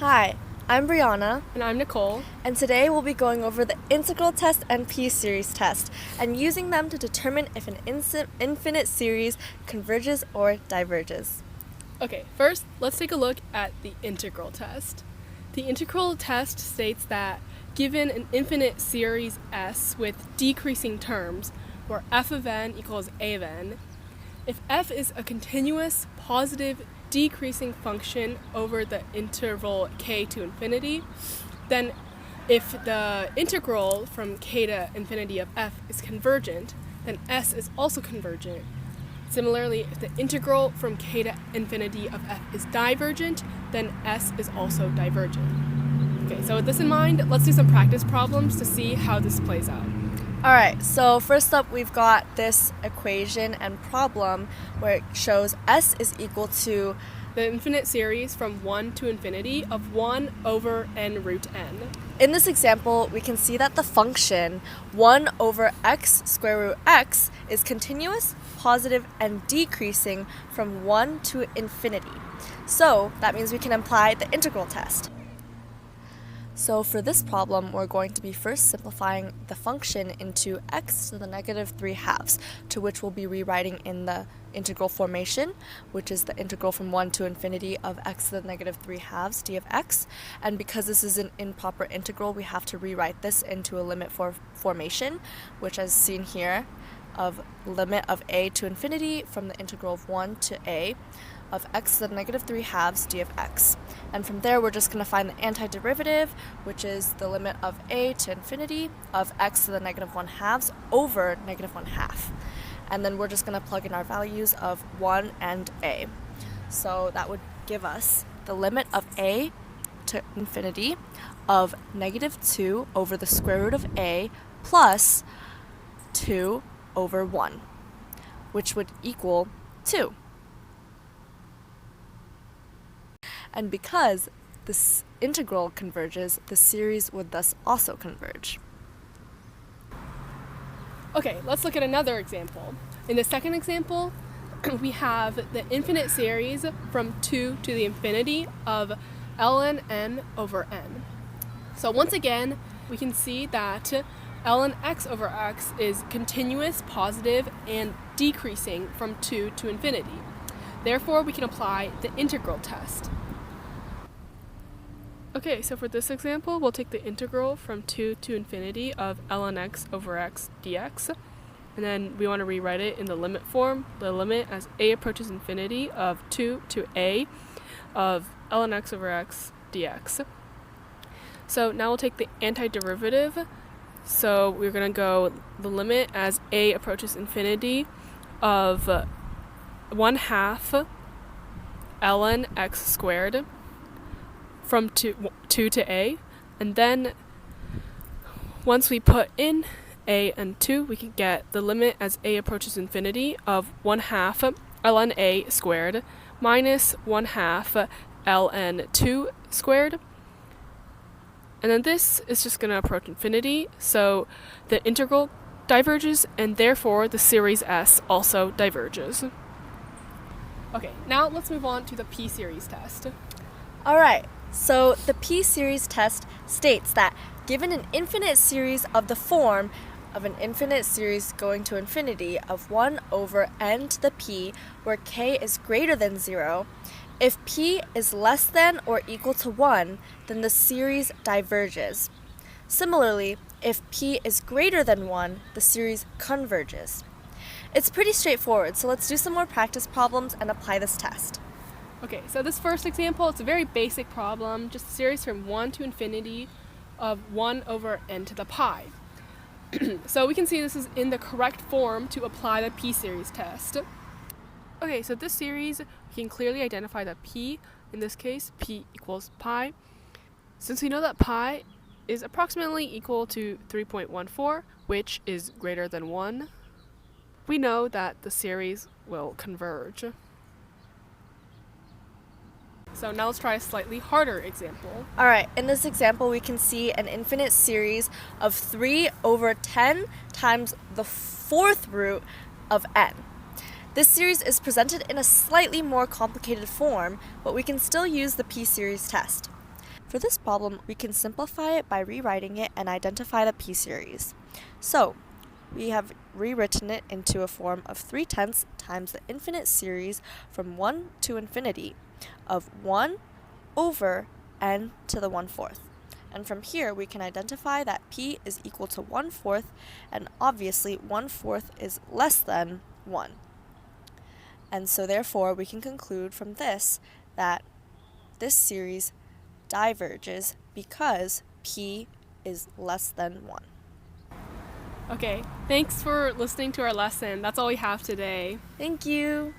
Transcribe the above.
Hi, I'm Briahna, And I'm Nicole. and today we'll be going over the integral test and p-series test and using them to determine if an infinite series converges or diverges. Okay, first, let's take a look at the integral test. The integral test states that given an infinite series S with decreasing terms, where f of n equals a of n, if f is a continuous, positive, decreasing function over the interval k to infinity, then if the integral from k to infinity of f is convergent, then S is also convergent. Similarly, if the integral from k to infinity of f is divergent, then S is also divergent. Okay, so with this in mind, let's do some practice problems to see how this plays out. Alright, so first up we've got this equation and problem where it shows S is equal to The infinite series from 1 to infinity of 1 over n root n. In this example, we can see that the function 1 over x square root x is continuous, positive, and decreasing from 1 to infinity. So that means we can apply the integral test. So for this problem, we're going to be first simplifying the function into x to the negative 3 halves, to which we'll be rewriting in the integral formation, which is the integral from 1 to infinity of x to the negative 3 halves d of x. And because this is an improper integral, we have to rewrite this into a limit formation, which as seen here, of limit of a to infinity from the integral of 1 to a of x to the negative 3 halves d of x. And from there, we're just going to find the antiderivative, which is the limit of a to infinity of x to the negative 1 halves over negative 1 half. And then we're just going to plug in our values of 1 and a. So that would give us the limit of a to infinity of negative 2 over the square root of a plus 2 over 1, which would equal 2. And because this integral converges, the series would thus also converge. Okay, let's look at another example. In the second example, we have the infinite series from 2 to the infinity of ln n over n. So once again, we can see that ln x over x is continuous, positive, and decreasing from 2 to infinity. Therefore, we can apply the integral test. Okay, so for this example, we'll take the integral from 2 to infinity of ln x over x dx, and then we want to rewrite it in the limit form, the limit as a approaches infinity of 2 to a of ln x over x dx. So now we'll take the antiderivative, so we're going to go the limit as a approaches infinity of 1 half ln x squared from 2 to a, and then once we put in a and 2, we can get the limit as a approaches infinity of 1 half ln a squared minus 1 half ln 2 squared. And then this is just going to approach infinity, so the integral diverges, and therefore the series S also diverges. Okay, now let's move on to the p-series test. Alright, so the p-series test states that given an infinite series of the form of an infinite series going to infinity of 1 over n to the p, where k is greater than 0, if p is less than or equal to 1, then the series diverges. Similarly, if p is greater than 1, the series converges. It's pretty straightforward, so let's do some more practice problems and apply this test. Okay, so this first example, it's a very basic problem, just a series from 1 to infinity of 1 over n to the pi. So we can see this is in the correct form to apply the p-series test. Okay, so this series, we can clearly identify that p, in this case, p equals pi. Since we know that pi is approximately equal to 3.14, which is greater than 1, we know that the series will converge. So now let's try a slightly harder example. Alright, in this example we can see an infinite series of 3 over 10 times the 4th root of n. This series is presented in a slightly more complicated form, but we can still use the p-series test. For this problem, we can simplify it by rewriting it and identify the p-series. So, we have rewritten it into a form of 3/10 times the infinite series from 1 to infinity of 1 over n to the 1/4. And from here, we can identify that p is equal to 1/4, and obviously 1/4 is less than 1. And so therefore, we can conclude from this that this series diverges because p is less than 1. Okay, thanks for listening to our lesson. That's all we have today. Thank you!